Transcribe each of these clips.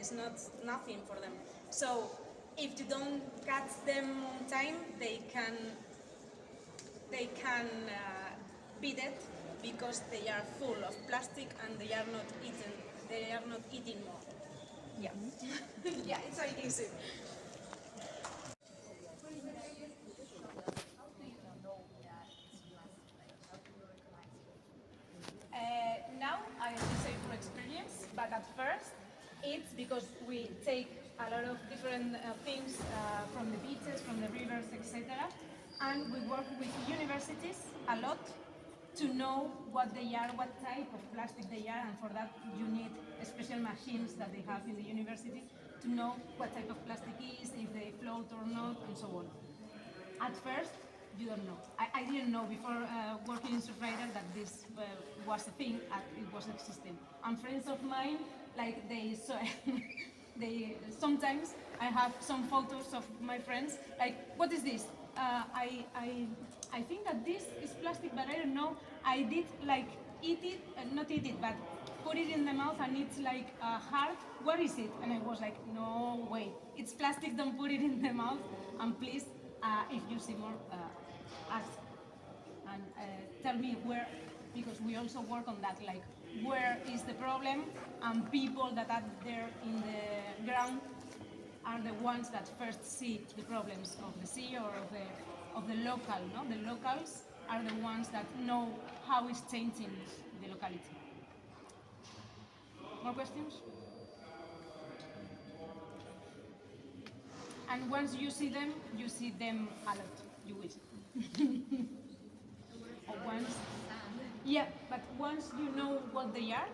is not nothing for them. So if you don't catch them on time, they can beat it because they are full of plastic and they are not eating more. Yeah. Yeah, it's very easy. Now I will say for experience, but at first it's because we take a lot of different things from the beaches, from the rivers, etc. And we work with universities a lot to know what they are, what type of plastic they are, and for that you need special machines that they have in the university to know what type of plastic is, if they float or not, and so on. At first, you don't know. I didn't know before working in Surfriders that this was a thing, it was existing. And friends of mine, like they sometimes I have some photos of my friends, like, what is this? I think that this is plastic, but I don't know. I did like eat it, not eat it, but put it in the mouth and it's like hard. What is it? And I was like, no way, it's plastic, don't put it in the mouth. And please, if you see more, ask and tell me where, because we also work on that, like where is the problem, and people that are there in the ground are the ones that first see the problems of the sea or of the local, no? The locals are the ones that know how it's changing the locality. More questions? And once you see them a lot. You will. Or once, yeah, but once you know what they are,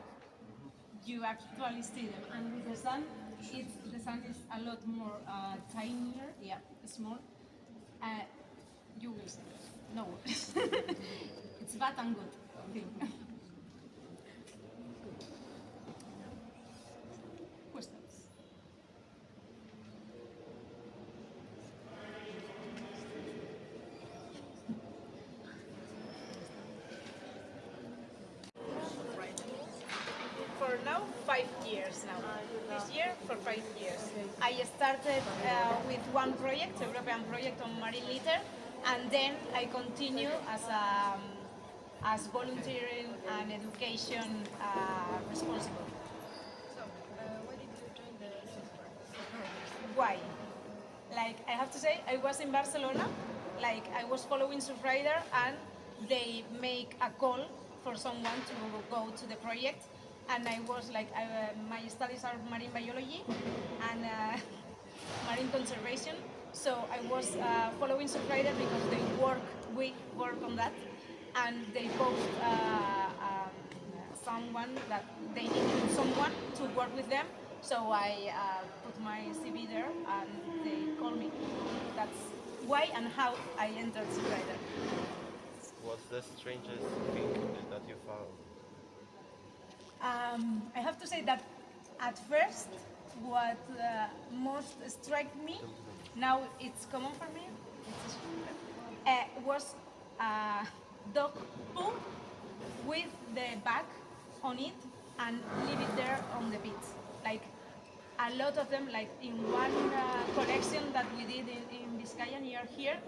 you actually see them. And with the sun is a lot more tinier, yeah, small. You will see it. No worries. It's bad and good thing. Questions? For now, 5 years now. This year, for 5 years. I started with one project, European project on marine litter, and then I continue as volunteering and education responsible. So, why did you join the Surfriders? Why? Like, I have to say, I was in Barcelona, like I was following Surfrider and they make a call for someone to go to the project, and I was like, my studies are marine biology and marine conservation, so I was following Surfrider because we work on that, and they post someone that they needed someone to work with them. So I put my CV there and they called me. That's why and how I entered Surfrider. What's the strangest thing that you found? I have to say that at first, what most struck me, now it's common for me, was dog poo with the bag on it and leave it there on the beach. Like a lot of them, like in one collection that we did in Vizcaya near here,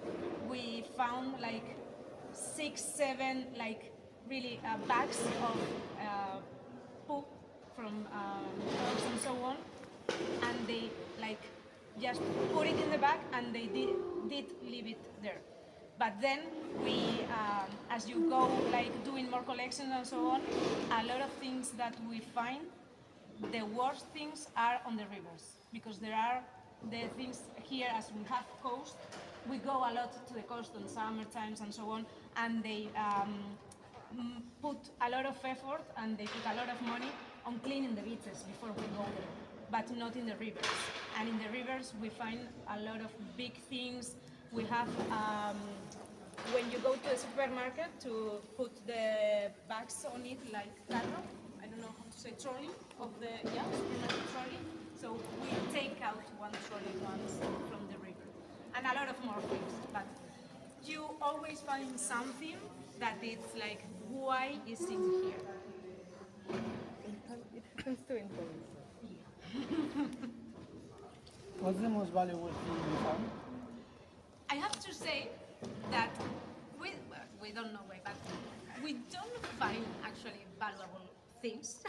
we found like 6, 7 like really bags of poo from dogs and so on, and they like just put it in the bag and they did leave it there. But then we, as you go like doing more collections and so on, a lot of things that we find, the worst things are on the rivers, because there are the things here, as we have coast, we go a lot to the coast on summer times and so on, and they put a lot of effort and they put a lot of money on cleaning the beaches before we go there, but not in the rivers. And in the rivers we find a lot of big things. We have, when you go to the supermarket to put the bags on it, like carro, I don't know how to say, trolley of the supermarket trolley. So we take out one trolley once from the river, and a lot of more things. But you always find something that it's like, why is it here? It happens to in Poland. Yeah. What's the most valuable thing you found? I have to say that we don't know why, but we don't find actually valuable things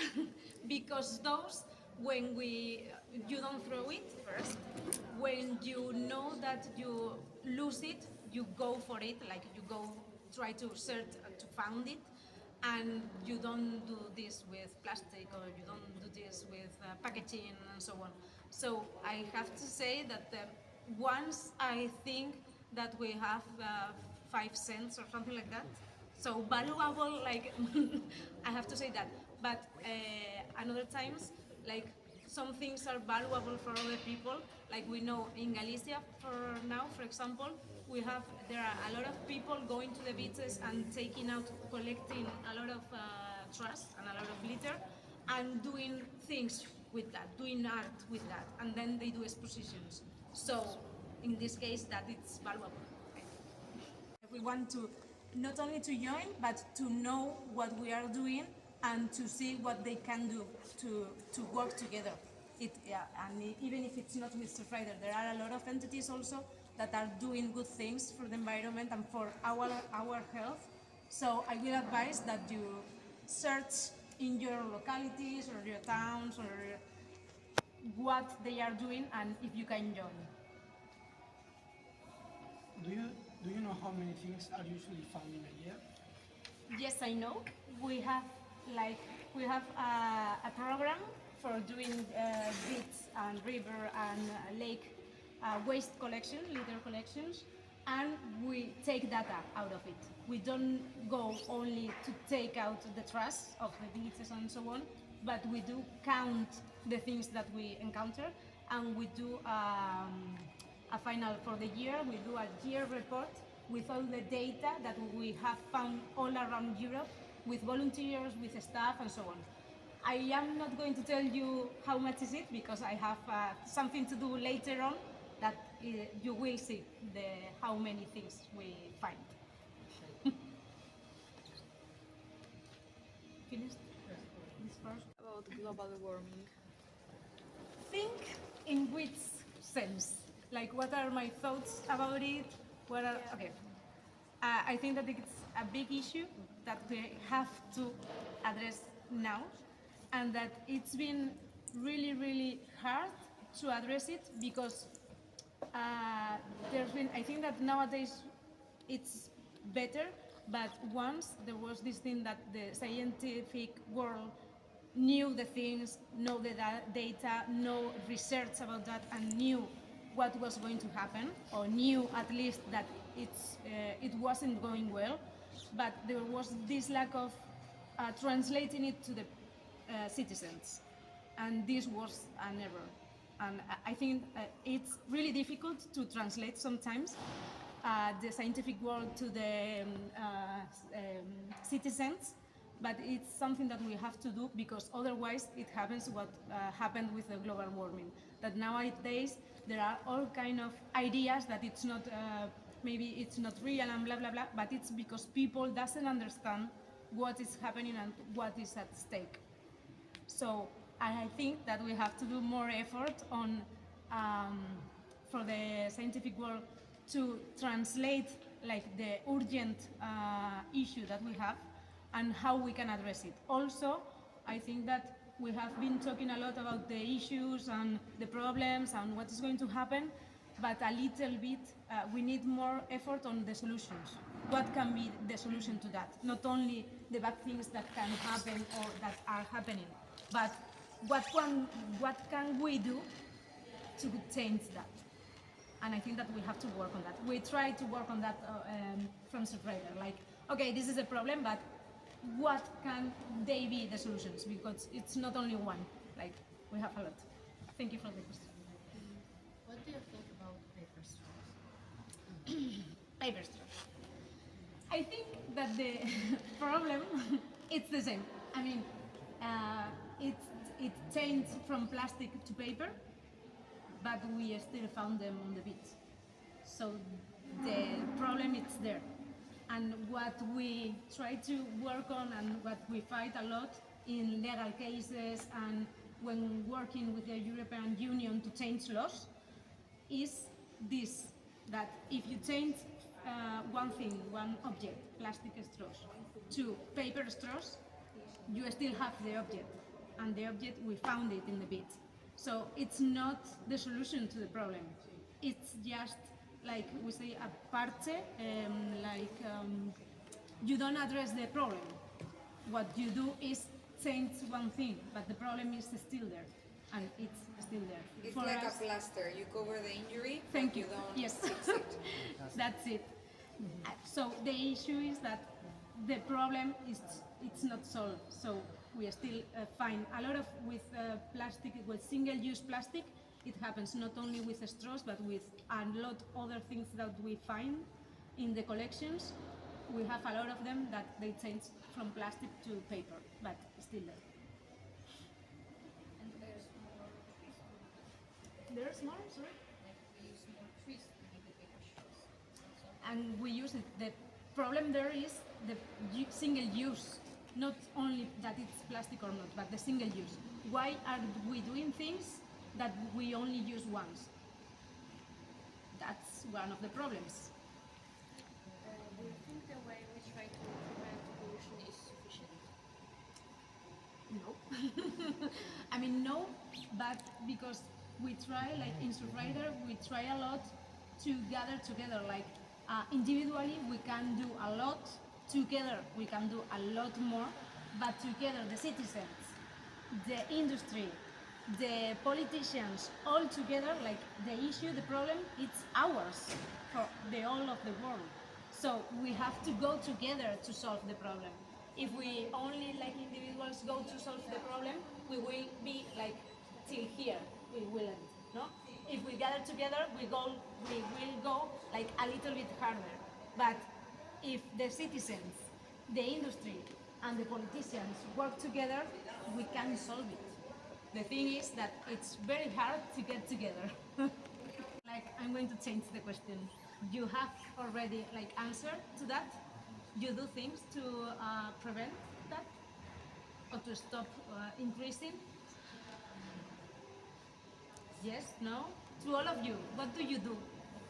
because those when you don't throw it first, when you know that you lose it, you go for it, like you go try to search to find it, and you don't do this with plastic or you don't do this with packaging and so on. So I have to say that once I think that we have 5 cents or something like that, so valuable, like I have to say that. But another times, like some things are valuable for other people. Like we know in Galicia, for now, for example, there are a lot of people going to the beaches and taking out, collecting a lot of trash and a lot of litter, and doing things with that, doing art with that, and then they do expositions. So in this case, that it's valuable. We want to not only to join, but to know what we are doing and to see what they can do to work together. And even if it's not with Surfriders, there are a lot of entities also that are doing good things for the environment and for our health. So I will advise that you search in your localities or your towns or what they are doing and if you can join. Do you know how many things are usually found in a year? Yes, I know. We have a program for doing beach and river and lake waste collection, litter collections, and we take data out of it. We don't go only to take out the trash of the beaches and so on, but we do count the things that we encounter, and we do a final for the year. We do a year report with all the data that we have found all around Europe, with volunteers, with staff, and so on. I am not going to tell you how much is it because I have something to do later on that you will see how many things we find. Finished? This first? About global warming. Think in which sense? Like, what are my thoughts about it? Okay. I think that it's a big issue that we have to address now, and that it's been really, really hard to address it because I think that nowadays it's better, but once there was this thing that the scientific world knew the things, know the data, know research about that, and knew what was going to happen, or knew at least that it wasn't going well, but there was this lack of translating it to the citizens, and this was an error. And I think it's really difficult to translate sometimes the scientific world to the citizens, but it's something that we have to do because otherwise it happens what happened with the global warming. That nowadays there are all kind of ideas that it's not, maybe it's not real and blah blah blah, but it's because people doesn't understand what is happening and what is at stake. So I think that we have to do more effort on for the scientific world to translate like the urgent issue that we have and how we can address it. Also, I think that we have been talking a lot about the issues and the problems and what is going to happen, but a little bit we need more effort on the solutions. What can be the solution to that? Not only the bad things that can happen or that are happening, but what can we do to change that? And I think that we have to work on that. We try to work on that from Surfrider. Like, okay, this is a problem, but what can they be the solutions? Because it's not only one. Like, we have a lot. Thank you for the question. What do you think about paper straws? Paper straws. I think that the problem it's the same. I mean, it changed from plastic to paper, but we still found them on the beach. So the problem is there. And what we try to work on and what we fight a lot in legal cases and when working with the European Union to change laws is this, that if you change one thing, one object, plastic straws, to paper straws, you still have the object, and the object, we found it in the beach. So it's not the solution to the problem. It's just, like we say, a parche, you don't address the problem. What you do is change one thing, but the problem is still there, and it's still there. It's For like us, a plaster. You cover the injury, thank but you. you don't Yes, fix it. that's it. So the issue is that the problem is it's not solved. So we still find a lot of with plastic, with single-use plastic. It happens not only with straws, but with a lot other things that we find in the collections. We have a lot of them that they change from plastic to paper, but still there. And there's more trees. There's more, sorry. Like we use more trees to make the paper straws. And we use it. The problem there is the single use, not only that it's plastic or not, but the single use. Why are we doing things that we only use once? That's one of the problems. Do you think the way we try to prevent pollution is sufficient? No. I mean, no, but because we try, like in Surfrider, we try a lot to gather together. Like individually, we can do a lot. Together, we can do a lot more. But together, the citizens, the industry, the politicians, all together, like the issue, the problem, it's ours for the whole of the world. So we have to go together to solve the problem. If we only, like individuals, go to solve the problem, we will be like till here. We wouldn't, no? If we gather together, we will go like a little bit harder. But if the citizens, the industry, and the politicians work together, we can solve it. The thing is that it's very hard to get together. Like, I'm going to change the question. You have already like answered to that? You do things to prevent that? Or to stop increasing? Yes, no? To all of you, what do you do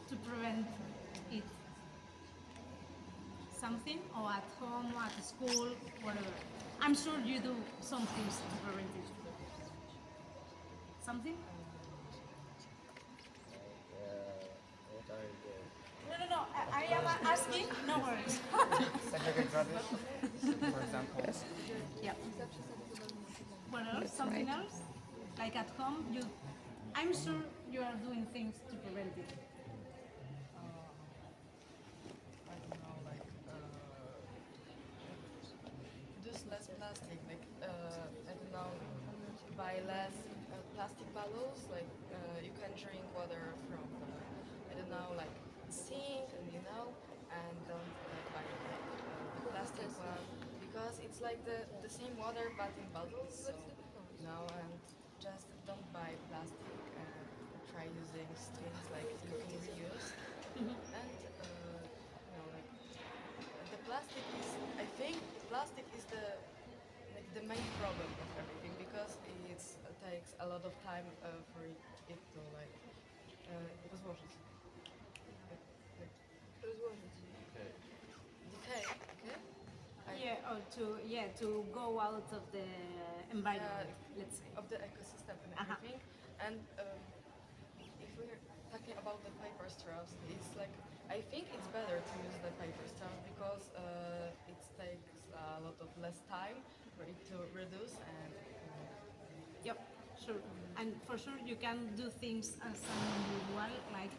to prevent it? Something, or at home, or at school, whatever. I'm sure you do some things to prevent it. Something? What are the No. I am asking. No worries. Segregate rubbish, for example. Yeah. What else? Something else? Like at home, I'm sure you are doing things to prevent it. I don't know, like use less plastic, like I don't know, buy less plastic bottles. Like you can drink water from I don't know, like sink, and don't buy the plastic one because it's like the same water but in bottles. So, and just don't buy plastic. Try using things like you can use, and like the plastic is. I think plastic is the main problem of everything because it takes a lot of time for it to like rozłożyć. Decay. Okay. To go out of the environment, let's say. Of the ecosystem and everything. And if we're talking about the paper straws, it's like I think it's better to use the paper straws because it takes a lot of less time for it to reduce and. Yep, sure. And for sure you can do things as an individual, like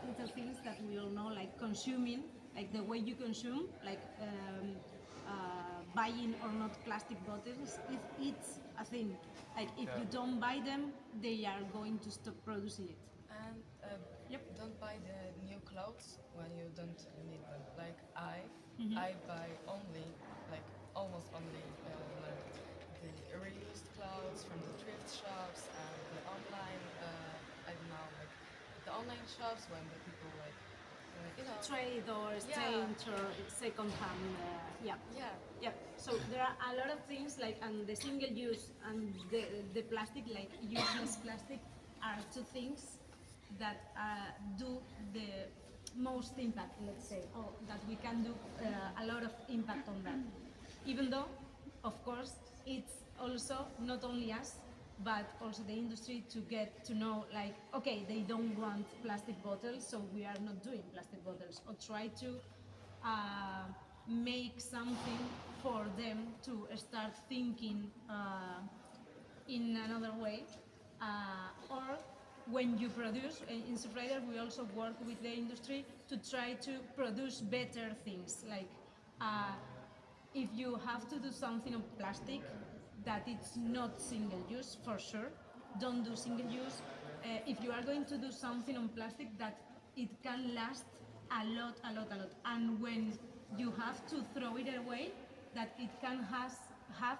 little things that we all know, like consuming, like the way you consume, like buying or not plastic bottles. If it's a thing, like if you don't buy them, they are going to stop producing it. And don't buy the new clothes when you don't need them. Like I buy only, like almost only, like the reused clothes from the thrift shops and the online. I don't know, like the online shops when the people like, Trade or exchange or second hand. Yeah. So there are a lot of things like, and the single use and the plastic, like useless plastic, are two things that do the most impact, let's say, or that we can do a lot of impact on that. Even though, of course, it's also not only us, but also the industry to get to know, like, okay, they don't want plastic bottles, so we are not doing plastic bottles, or try to make something for them to start thinking in another way. Or when you produce, in Surfriders we also work with the industry to try to produce better things. Like if you have to do something on plastic that it's not single use, for sure, don't do single use. If you are going to do something on plastic that it can last a lot, and when you have to throw it away, that it can have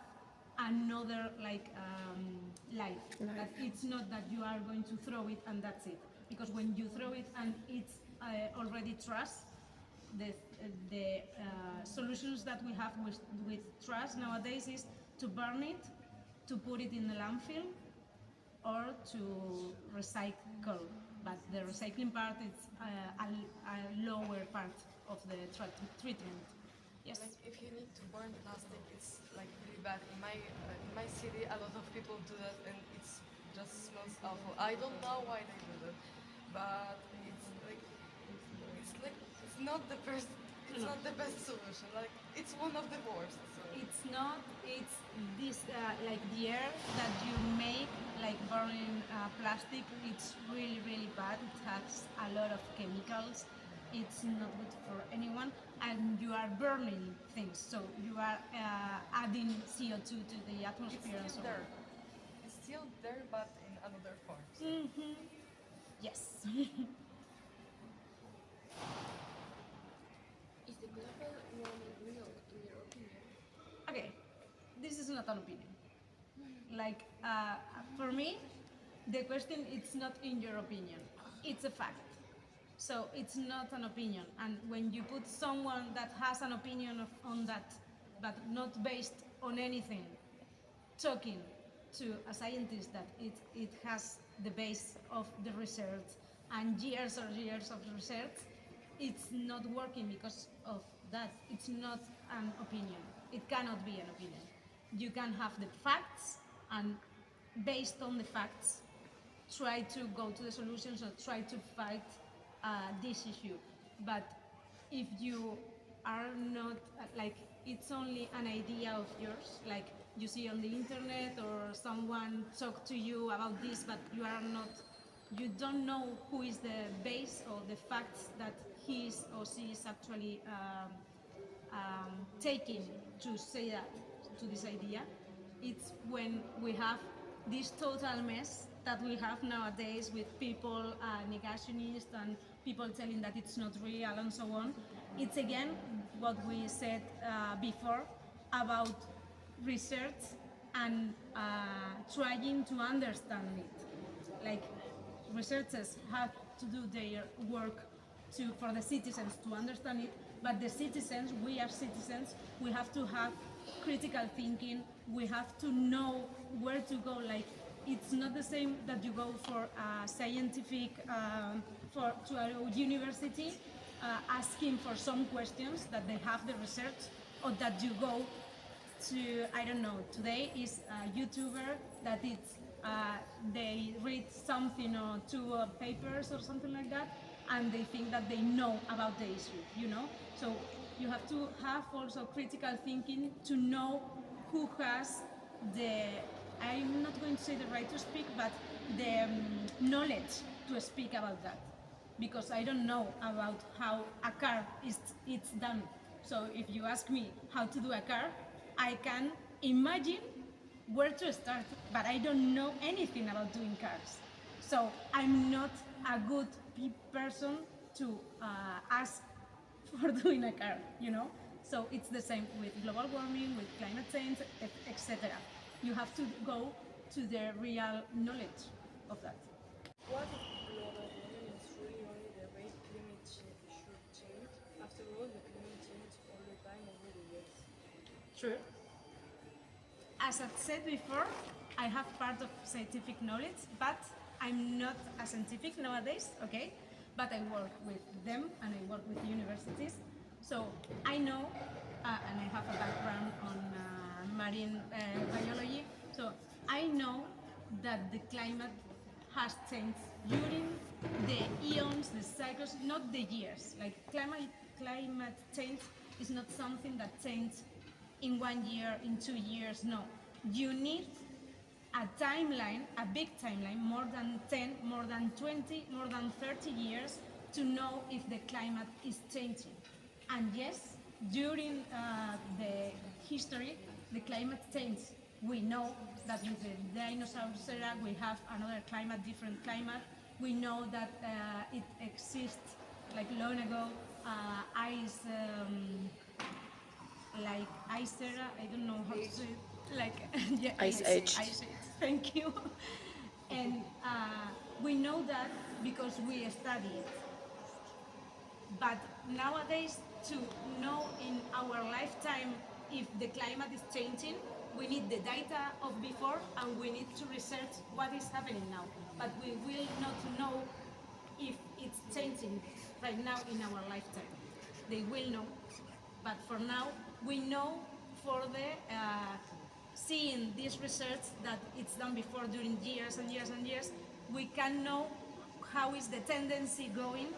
another life. That it's not that you are going to throw it and that's it. Because when you throw it and it's already trash, the solutions that we have with trash nowadays is to burn it, to put it in the landfill, or to recycle. But the recycling part is a lower part of the treatment. Yes. Like if you need to burn plastic, it's like really bad. In my city, a lot of people do that, and it's just smells awful. I don't know why they do that, but it's not the best. It's not the best solution. Like it's one of the worst. So. It's not. It's this like the air that you make, like burning plastic. It's really bad. It has a lot of chemicals. It's not good for anyone, and you are burning things. So you are adding CO2 to the atmosphere. It's still there. It's still there, but in another form. So. Mm-hmm. Yes. Is the global warming real, in your opinion? Okay, this is not an opinion. Like for me, the question it's not in your opinion. It's a fact. So it's not an opinion. And when you put someone that has an opinion on that, but not based on anything, talking to a scientist that it has the base of the research and years or years of research, it's not working because of that. It's not an opinion. It cannot be an opinion. You can have the facts, and based on the facts, try to go to the solutions or try to fight this issue. But if you are not like it's only an idea of yours, like you see on the internet or someone talk to you about this, but you don't know who is the base or the facts that he is or she is actually taking to say that to this idea. It's when we have this total mess that we have nowadays with people negationists and people telling that it's not real and so on. It's again what we said before about research and trying to understand it. Like researchers have to do their work for the citizens to understand it, but the citizens, we as citizens, we have to have critical thinking, we have to know where to go. Like it's not the same that you go for a scientific, to a university asking for some questions that they have the research, or that you go to, I don't know, today is a YouTuber that it's, they read something or two papers or something like that, and they think that they know about the issue, you know? So you have to have also critical thinking to know who has the, I'm not going to say the right to speak, but the knowledge to speak about that. Because I don't know about how a car it's done. So if you ask me how to do a car, I can imagine where to start, but I don't know anything about doing cars. So I'm not a good person to ask for doing a car, you know? So it's the same with global warming, with climate change, etc. You have to go to the real knowledge of that. What if global warming is really only the rate climate should change? After all, the climate change all the time over the years. True. As I've said before, I have part of scientific knowledge, but I'm not a scientific nowadays, okay, but I work with them and I work with universities. So I know, and I have a background on marine biology, so I know that the climate has changed during the eons, the cycles, not the years. Like climate change is not something that changes in 1 year, in 2 years, no. You need a timeline, a big timeline, more than 10, more than 20, more than 30 years to know if the climate is changing. And yes, during the history, the climate changed. We know that with the dinosaurs era, we have another climate, different climate. We know that it exists like long ago, ice, like ice era. I don't know how to say it. Like yeah, Ice age. Ice age. Thank you. And we know that because we study it. But nowadays, to know in our lifetime if the climate is changing, we need the data of before and we need to research what is happening now. But we will not know if it's changing right now in our lifetime. They will know, but for now, we know for the seeing this research that it's done before during years and years and years, we can know how is the tendency going,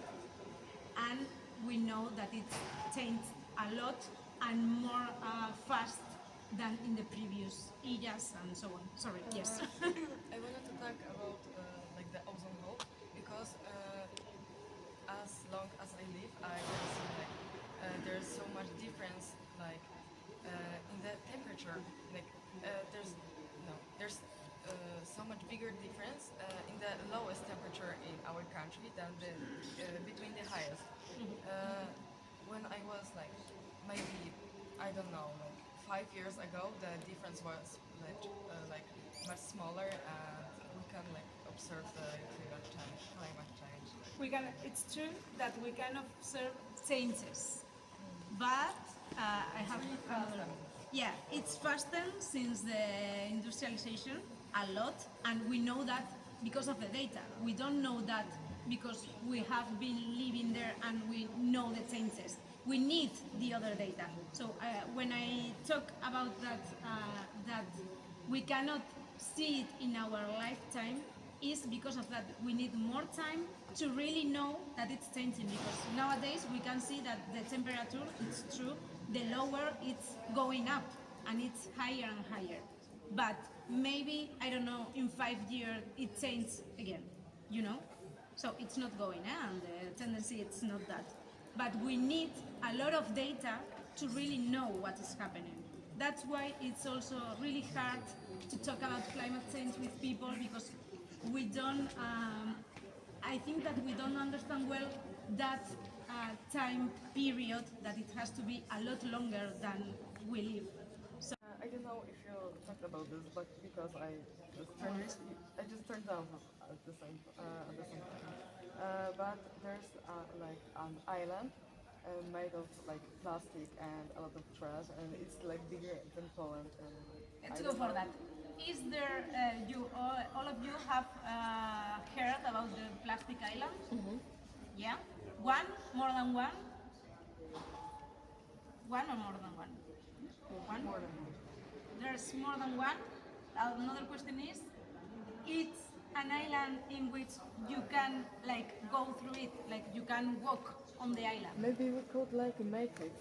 and we know that it's changed a lot and more fast than in the previous eras and so on. Sorry, yes. I wanted to talk about like the ozone hole because as long as I live, I can see like there's so much difference like in the temperature. Like there's so much bigger difference in the lowest temperature in our country than the between the highest. When I was like maybe I don't know like 5 years ago, the difference was like much smaller, and we can like observe the climate change. It's true that we can observe changes, but I have yeah, it's faster since the industrialization a lot, and we know that because of the data. We don't know that because we have been living there and we know the changes. We need the other data. So when I talk about that we cannot see it in our lifetime, is because of that we need more time to really know that it's changing. Because nowadays we can see that the temperature, it's true, the lower it's going up and it's higher and higher. But maybe, I don't know, in 5 years it changes again, you know? So it's not going, and the tendency it's not that. But we need a lot of data to really know what is happening. That's why it's also really hard to talk about climate change with people, because we don't, I think that we don't understand well that time period, that it has to be a lot longer than we live. So I don't know if you talked about this, but because I just turned down at the same time. But there's like an island made of like plastic and a lot of trash, and it's like bigger than Poland. And let's go for that. Is there, all of you have heard about the plastic island? Mm-hmm. Yeah? One? More than one? One or more than one? One? More than one. There's more than one. Another question is, it's an island in which you can like go through it, like you can walk on the island. Maybe we could like make it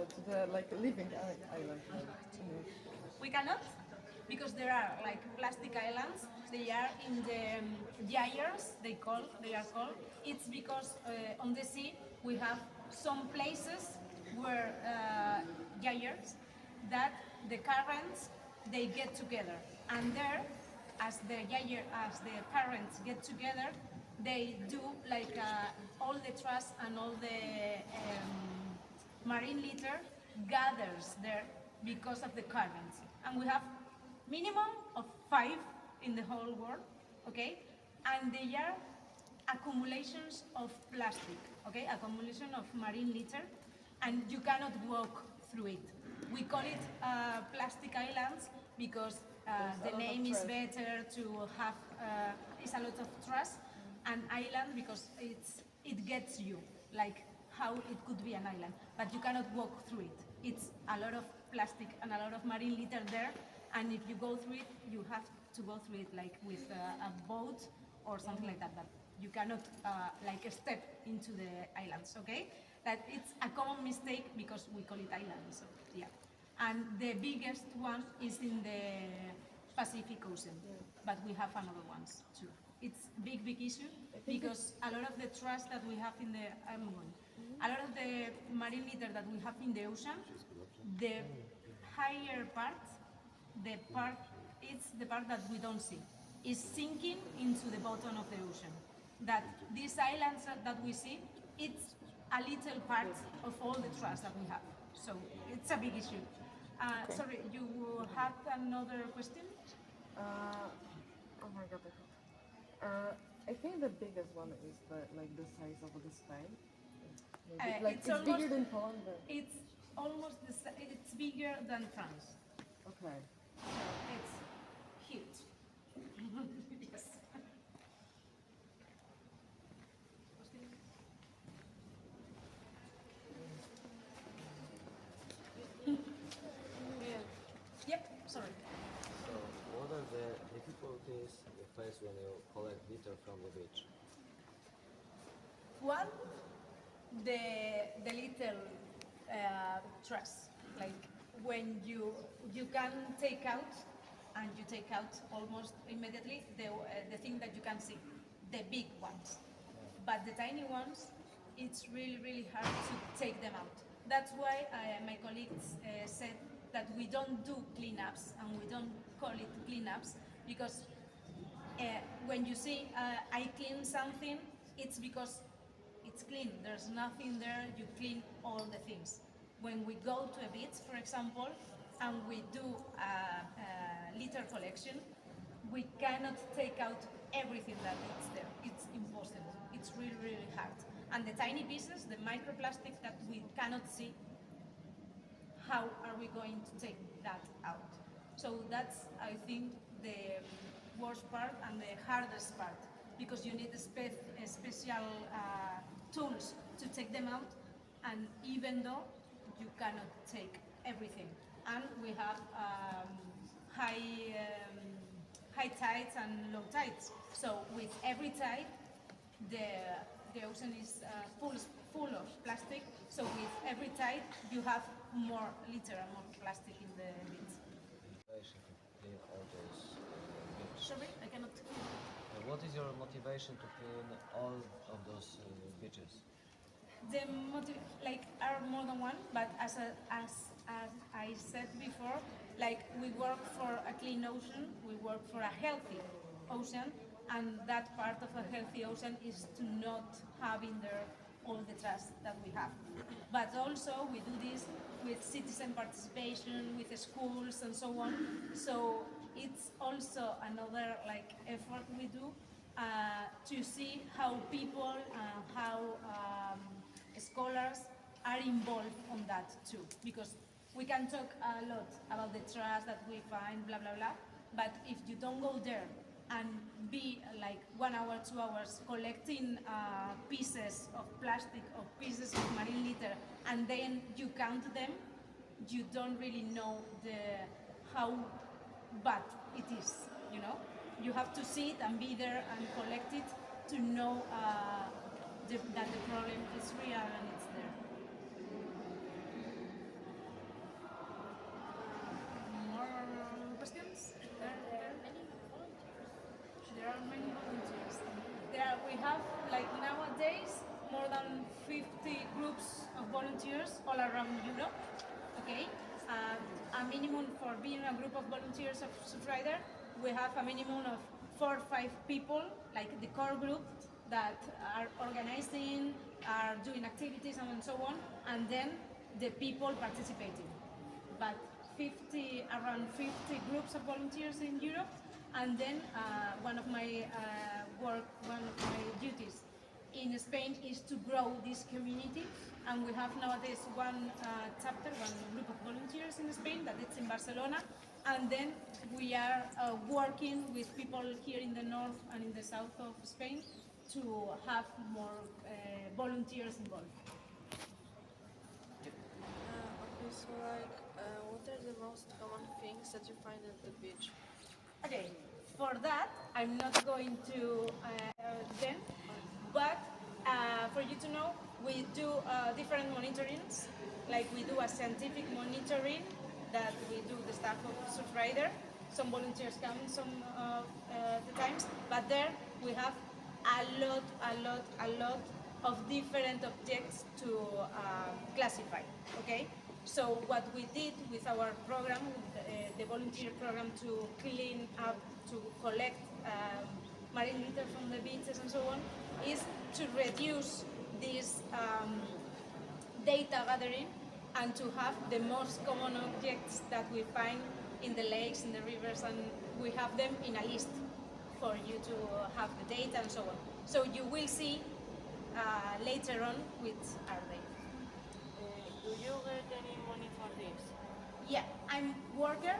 to the like living island. We cannot, because there are like plastic islands. They are in the gyres. They are called. It's because on the sea we have some places where gyres that the currents they get together, and there, as the currents get together, they do like all the trash and all the marine litter gathers there because of the currents. And we have minimum of 5 in the whole world, okay? And they are accumulations of plastic, okay? Accumulation of marine litter, and you cannot walk through it. We call it plastic islands because the name is better to have is a lot of trust. An island because it gets you, like how it could be an island, but you cannot walk through it. It's a lot of plastic and a lot of marine litter there, and if you go through it, you have to go through it like with a boat or something like that. But you cannot like step into the islands. Okay, that it's a common mistake because we call it islands. So yeah, and the biggest one is in the Pacific Ocean, but we have another ones too. It's big issue because a lot of the trash that we have in the a lot of the marine litter that we have in the ocean, the higher part, it's the part that we don't see, is sinking into the bottom of the ocean. That these islands that we see, it's a little part of all the trash that we have. So it's a big issue. Sorry, you had another question? Oh my god, I think the biggest one is the size of the Spain. It's bigger than Poland. It's almost it's bigger than France. Okay. It's huge. Yes. Yep. Sorry. So, what are the difficulties you face when you collect litter from the beach? One, the little trash, like when you can take out, and you take out almost immediately the thing that you can see, the big ones, but the tiny ones, it's really hard to take them out. That's why my colleagues said that we don't do cleanups and we don't call it cleanups because when you say I clean something, it's because it's clean. There's nothing there. You clean all the things. When we go to a beach, for example, and we do litter collection, we cannot take out everything that is there. It's impossible. It's really hard. And the tiny pieces, the microplastics that we cannot see, how are we going to take that out? So that's, I think, the worst part and the hardest part, because you need special tools to take them out, and even though you cannot take everything. And we have high tides and low tides. So with every tide, the ocean is full of plastic. So with every tide, you have more litter and more plastic in the beach. Motivation to clean all those beaches? Sorry, I cannot. What is your motivation to clean all of those beaches? The are more than one, but as I said before, like we work for a clean ocean, we work for a healthy ocean, and that part of a healthy ocean is to not have in there all the trash that we have. But also we do this with citizen participation, with the schools and so on. So it's also another effort we do to see how people, how scholars are involved on that too, because we can talk a lot about the trash that we find, blah blah blah, but if you don't go there and be 1 hour, 2 hours collecting pieces of plastic or pieces of marine litter, and then you count them, you don't really know how bad it is. You have to see it and be there and collect it to know that the problem is real and it's there. More questions? There are many volunteers. We have nowadays more than 50 groups of volunteers all around Europe. Okay, a minimum for being a group of volunteers of Surfrider, we have a minimum of 4 or 5 people, like the core group, that are organizing, are doing activities and so on, and then the people participating. But around 50 groups of volunteers in Europe, and then one of my duties in Spain is to grow this community, and we have nowadays one chapter, one group of volunteers in Spain that it's in Barcelona, and then we are working with people here in the north and in the south of Spain to have more volunteers involved. Okay, so what are the most common things that you find at the beach? Okay, for that, I'm not going to them, but for you to know, we do different monitorings. Like we do a scientific monitoring that we do the staff of Surfrider. Some volunteers come some of the times, but there we have a lot of different objects to classify. Okay. So what we did with our program, the volunteer program to clean up, to collect marine litter from the beaches and so on, is to reduce this data gathering and to have the most common objects that we find in the lakes, in the rivers, and we have them in a list for you to have the data and so on. So you will see later on which are they. Do you get any money for this? Yeah, I'm worker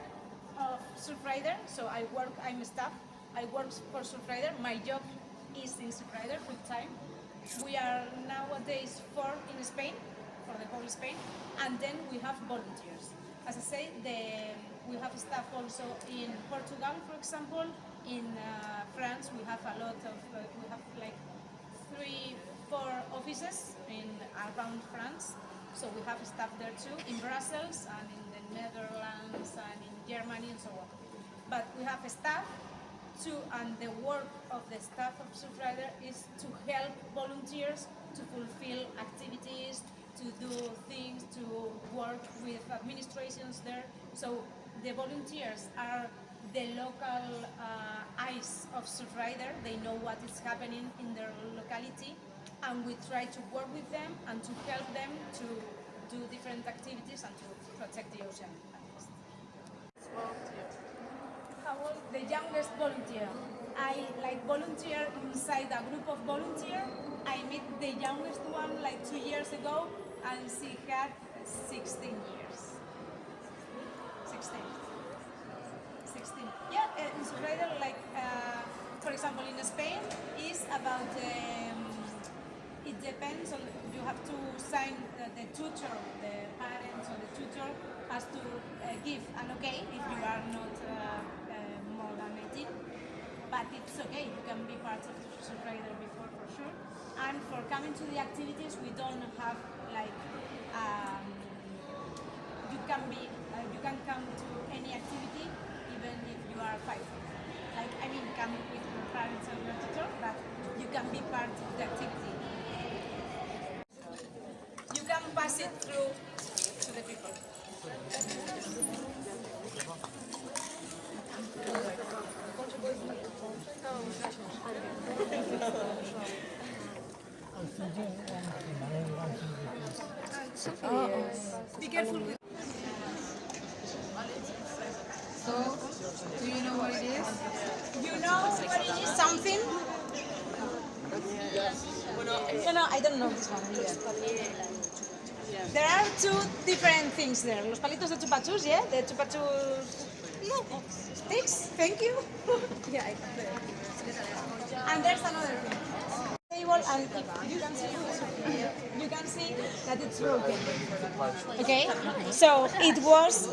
of Surfrider, so I'm staff. I work for Surfrider. My job is in Surfrider full time. We are nowadays 4 in Spain, for the whole Spain, and then we have volunteers. As I say, we have staff also in Portugal, for example. In France, we have a lot of, we have like 3-4 offices around France. So we have staff there too, in Brussels and in the Netherlands and in Germany and so on. But we have staff too, and the work of the staff of Surfrider is to help volunteers to fulfill activities, to do things, to work with administrations there. So the volunteers are the local eyes of Surfrider. They know what is happening in their locality, and we try to work with them and to help them to do different activities and to protect the ocean. How old? The youngest volunteer. I volunteer inside a group of volunteers. I met the youngest one 2 years ago, and she had 16 years. 16. Yeah, in Surfrider, for example, in Spain, is about it depends on, you have to sign the tutor, the parents or the tutor has to give an okay if you are not more than 18, but it's okay, you can be part of Surfrider before for sure. And for coming to the activities, we don't have you can come to any activity even if you are 5. Come with your parents or your tutor, but you can be part of the activity. You can pass it through to the people. Be careful with. So, do you know what it is? You know what it is? Something? No, I don't know this one either. There are 2 different things there. Los palitos de chupachus, yeah? The chupachus... No. Sticks? Thank you. Yeah, I can. And there's another thing. Table, and if you can see that it's broken. Okay? So it was,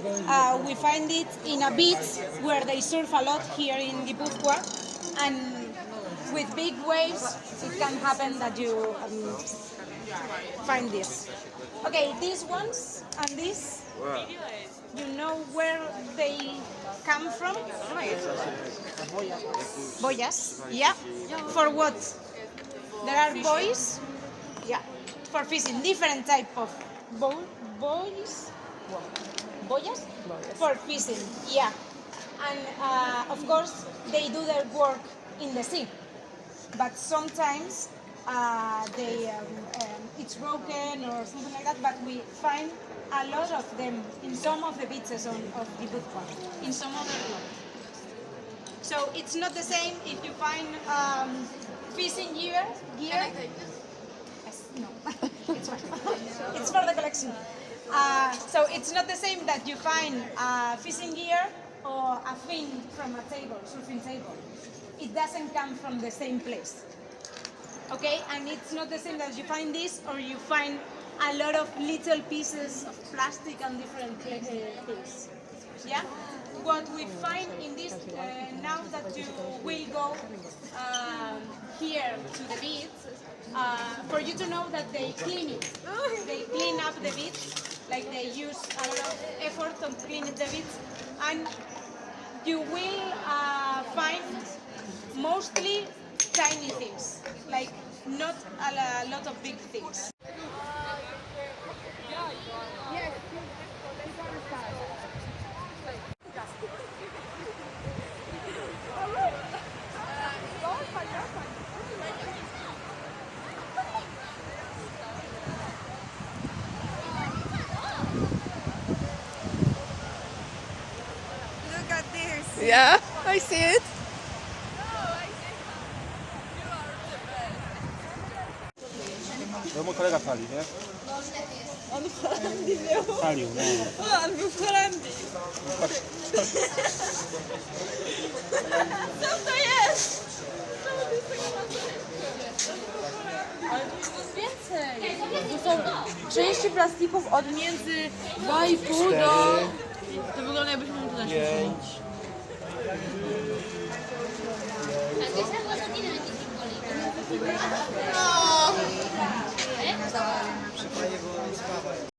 we find it in a beach where they surf a lot here in Gipuzkoa, and with big waves it can happen that you find this. Okay, these ones and this, you know where they come from? Boyas? Yeah. For what? There are buoys, yeah, for fishing, different type of buoys, boyas, for fishing, yeah. And of course, they do their work in the sea, but sometimes it's broken or something like that, but we find a lot of them in some of the beaches of Gipuzkoa, in some other ones. So it's not the same if you find fishing gear. No, it's fine. It's for the collection. So it's not the same that you find a fishing gear or a fin from a table, surfing table. It doesn't come from the same place. Okay, and it's not the same that you find this or you find a lot of little pieces of plastic and different things. Yeah? What we find in this, now that you will go here to the beach, for you to know that they clean it. They clean up the beach, like they use a lot of effort to clean the beach, and you will find mostly tiny things, like not a lot of big things. Look at this. Yeah, I see it. No mój kolega pali, nie? On w Holandii był. Palił, no. O, on był w Holandii. Co to jest? Ale tu jest więcej. Tu są części plastików od między 2,5 do... To wygląda jakbyśmy mu to zaświecić. 5,